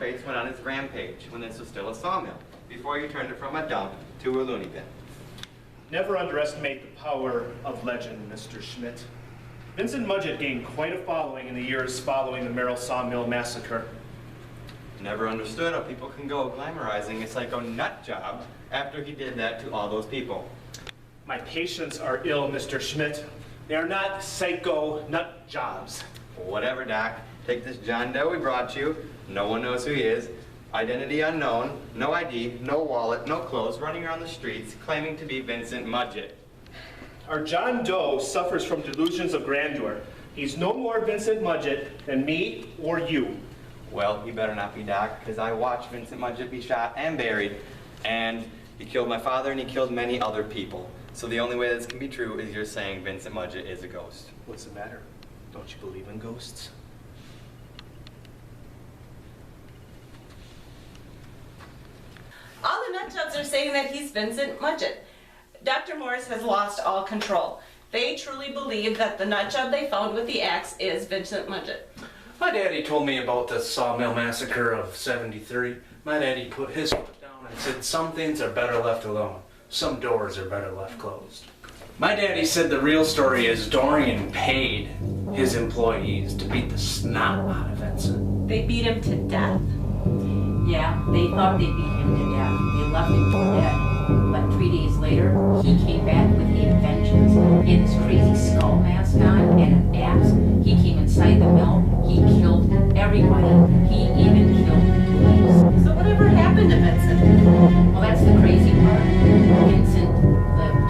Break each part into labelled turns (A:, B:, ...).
A: face went on its rampage when this was still a sawmill, before you turned it from a dump to a loony bin.
B: Never underestimate the power of legend, Mr. Schmidt. Vincent Mudgett gained quite a following in the years following the Merrill Sawmill massacre.
A: Never understood how people can go glamorizing a psycho nut job after he did that to all those people.
B: My patients are ill, Mr. Schmidt. They are not psycho nut jobs.
A: Whatever, Doc. Take this John Doe we brought you. No one knows who he is. Identity unknown. No ID, no wallet, no clothes, running around the streets, claiming to be Vincent Mudgett.
B: Our John Doe suffers from delusions of grandeur. He's no more Vincent Mudgett than me or you.
A: Well, you better not be, Doc, because I watched Vincent Mudgett be shot and buried, and he killed my father and he killed many other people. So the only way this can be true is you're saying Vincent Mudgett is a ghost.
B: What's the matter? Don't you believe in ghosts?
C: All the nut jobs are saying that he's Vincent Mudgett. Dr. Morris has lost all control. They truly believe that the nut job they found with the axe is Vincent Mudgett.
D: My daddy told me about the sawmill massacre of '73. My daddy put his foot down and said some things are better left alone. Some doors are better left closed. My daddy said the real story is Dorian paid his employees to beat the snot out of Vincent.
C: They beat him to death.
E: Yeah, they thought they beat him to death. They left him for dead. But 3 days later, he came back with a vengeance. He had this crazy skull mask on and an axe. He came inside the mill. He killed everybody. He even killed police.
C: So whatever happened to Vincent?
E: Well, that's the crazy part. Vincent lived.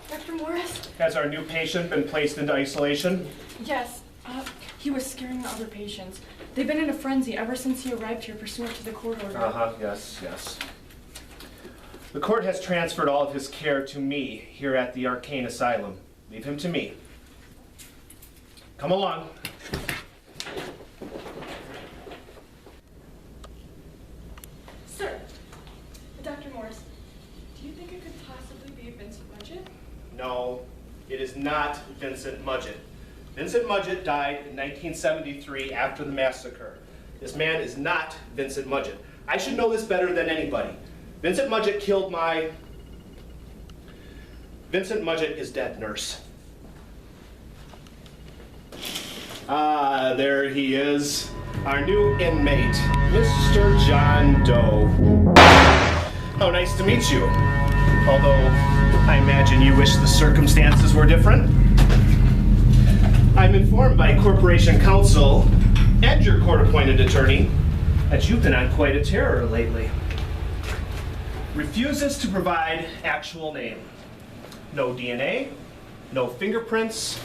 F: Dr. Morris?
B: Has our new patient been placed into isolation?
F: Yes. He was scaring the other patients. They've been in a frenzy ever since he arrived here pursuant to the court order.
B: Yes. The court has transferred all of his care to me here at the Arcane Asylum. Leave him to me. Come along.
F: Sir, Dr. Morris, do you think it could possibly be Vincent Mudgett?
B: No, it is not Vincent Mudgett. Vincent Mudgett died in 1973 after the massacre. This man is not Vincent Mudgett. I should know this better than anybody. Vincent Mudgett killed my... Vincent Mudgett is dead, nurse. Ah, there he is. Our new inmate, Mr. John Doe. Oh, nice to meet you. Although, I imagine you wish the circumstances were different. I'm informed by Corporation Counsel and your court-appointed attorney that you've been on quite a terror lately. Refuses to provide actual name. No DNA, no fingerprints,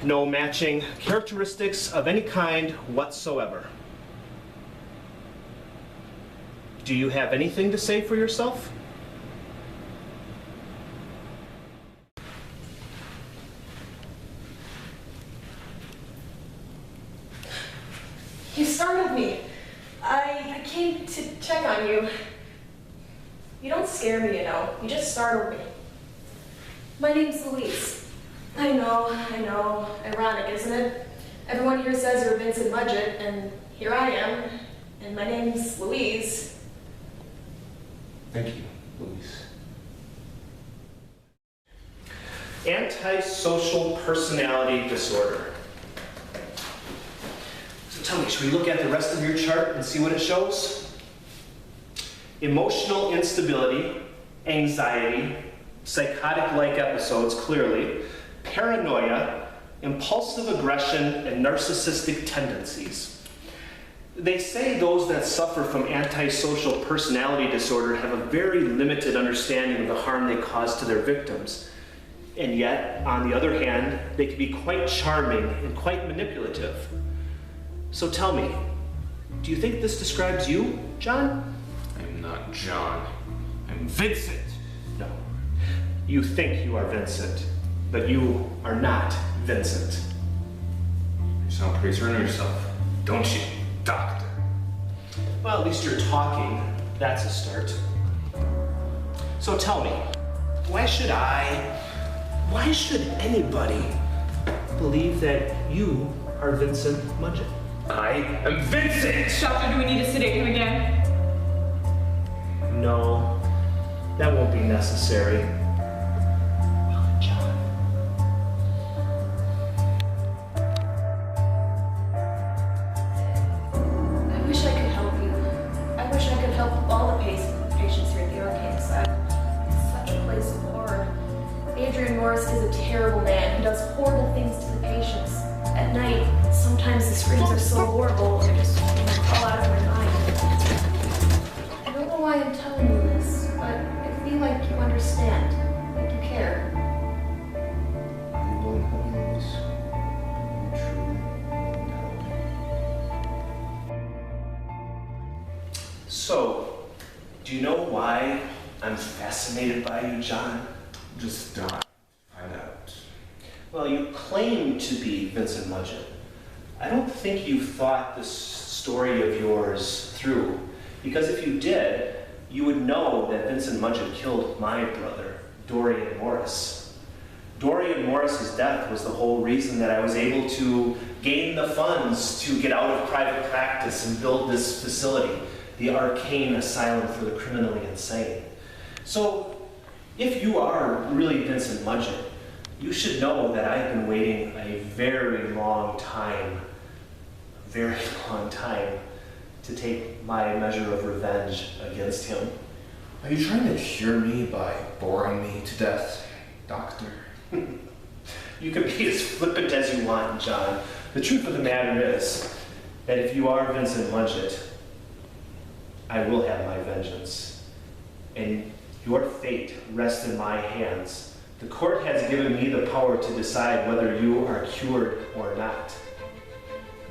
B: no matching characteristics of any kind whatsoever. Do you have anything to say for yourself?
F: You startled me. I came to check on you. You don't scare me, you know. You just startled me. My name's Louise. I know. Ironic, isn't it? Everyone here says you're Vincent Mudgett, and here I am, and my name's Louise.
D: Thank you, Louise.
B: Antisocial personality disorder. So tell me, should we look at the rest of your chart and see what it shows? Emotional instability, anxiety, psychotic-like episodes, clearly, paranoia, impulsive aggression, and narcissistic tendencies. They say those that suffer from antisocial personality disorder have a very limited understanding of the harm they cause to their victims. And yet, on the other hand, they can be quite charming and quite manipulative. So tell me, do you think this describes you, John?
D: I'm not John. I'm Vincent.
B: No. You think you are Vincent, but you are not Vincent.
D: You sound pretty certain of yourself, don't you, doctor?
B: Well, at least you're talking. That's a start. So tell me, Why should anybody believe that you are Vincent Mudgett?
G: I am Vincent!
F: Doctor, do we need to sedate him again?
B: No, that won't be necessary. John.
F: I wish I could help you. I wish I could help all the patients here at the Arcane Asylum. It's such a place of horror. Adrian Morris is a terrible man who does horrible things to the patients. At night, sometimes the screams are so horrible, I just fall out of my mind. I don't know why I'm telling you this, but I feel like you understand, like you care.
G: You won't help me, Miss. You truly won't help me.
B: So, do you know why I'm fascinated by you, John?
G: Just find out.
B: Well, you claim to be Vincent Mudgett. I don't think you've thought this story of yours through, because if you did, you would know that Vincent Mudgett killed my brother, Dorian Morris. Dorian Morris's death was the whole reason that I was able to gain the funds to get out of private practice and build this facility, the Arcane Asylum for the Criminally Insane. So, if you are really Vincent Mudgett, you should know that I've been waiting a very long time to take my measure of revenge against him.
G: Are you trying to cure me by boring me to death, Doctor?
B: You can be as flippant as you want, John. The truth of the matter is that if you are Vincent Mudgett, I will have my vengeance. And your fate rests in my hands. The court has given me the power to decide whether you are cured or not.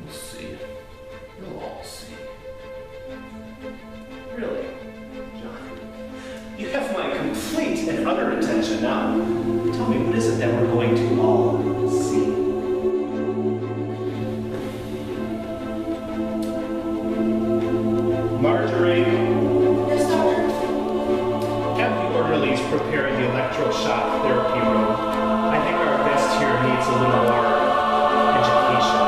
G: We'll see. We'll all see.
B: Really, John? You have my complete and utter attention now. Tell me, what is it that we're going to all see? Marjorie,
F: Yes, Doctor?
B: have the orderlies prepare the electroshock therapy room. I think our guest here needs a little more education.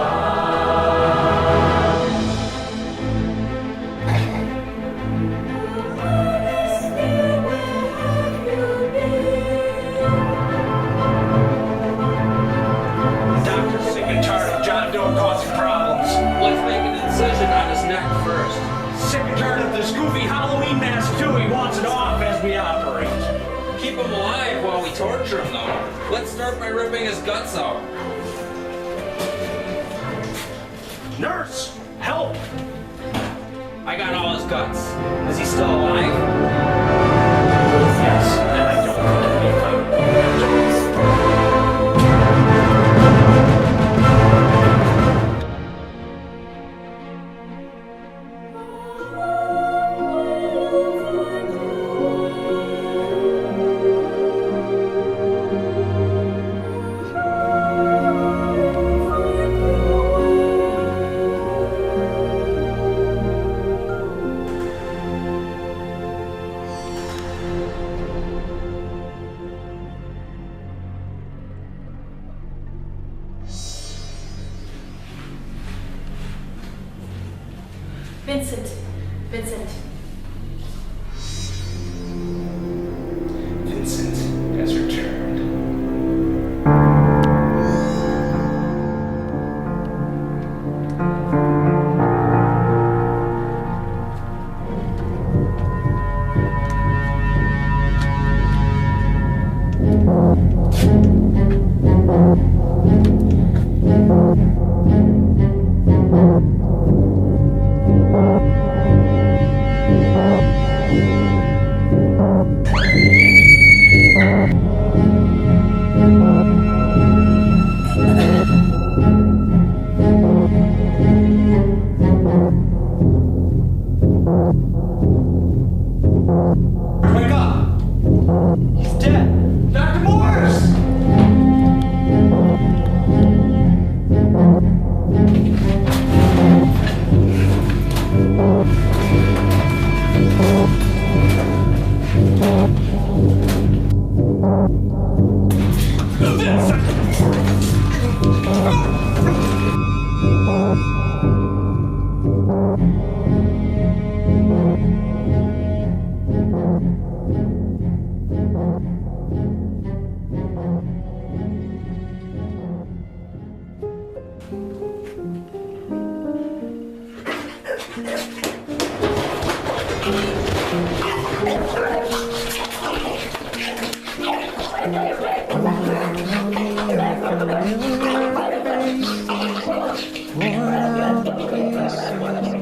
D: Doctor's sick and tired of John Doe causing problems. Let's make an incision on his neck first. Sick and tired of this goofy Halloween mask too. He wants it off as we operate.
H: Keep him alive while we torture him, though. Let's start by ripping his guts out.
D: Nurse, help!
H: I got all his guts. Is he still alive?
D: Yes, and I don't think it'll be found.
F: Vincent. Vincent.
G: Vincent has returned.
A: Wake up! He's dead! Dr. Morris!
I: What a piece of